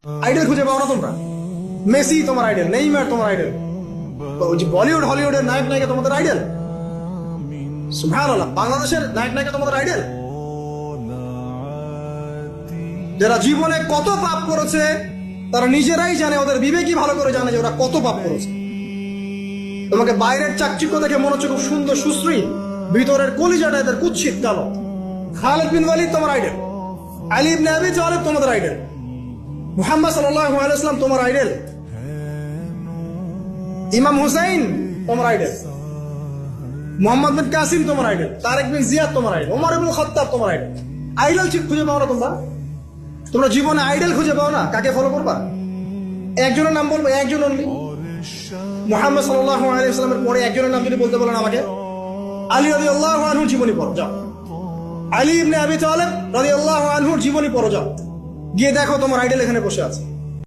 Idol খুঁজে পাও না তোমরা? মেসি তোমার আইডল, নেইমার তোমার আইডল, বলিউড হলিউডের নায়ক নায়িকা তোমাদের আইডল? সুবহানাল্লাহ, বাংলাদেশের নায়ক নায়িকা তোমাদের আইডল? যারা জীবনে কত পাপ করেছে তারা নিজেরাই জানে, ওদের বিবেকই ভালো করে জানে যে ওরা কত পাপ করেছে। তোমাকে বাইরের চাকচিক্য দেখে মনে হচ্ছে খুব সুন্দর সুশ্রী, ভিতরের কলিজাটা এদের কুৎসিত কালো। খালিদ বিন ওয়ালিদ তোমার আইডল, আলী ইবনে আবি তালিব তোমাদের আইডল, মুহাম্মদ সাল্লাল্লাহু আলাইহি ওয়াসাল্লাম তোমার আইডল, ইমাম হুসাইন তোমার আইডল, মোহাম্মদ বিন কাসিম তোমার আইডল, তারেক বিন জিয়াদ তোমার আইডল, ওমর ইবনে খাত্তাব তোমার আইডল। আইডল ঠিক খুঁজে পাও না তোমরা? তোমরা জীবনে আইডল খুঁজে পাও না? কাকে ফলো করবা? একজনের নাম বলবো, একজন অনলি। মুহাম্মদ সাল্লাল্লাহু আলাইহি ওয়াসাল্লামের পরে একজনের নাম যদি বলতে বলেন আমাকে, আলী রাদিয়াল্লাহু আনহুর জীবনী পড়ো যাও, আলী ইবনে আবি তালিব রাদিয়াল্লাহু আনহুর জীবনী পড়ো যাও, গিয়ে দেখো তোমার আইডল এখানে বসে আছে।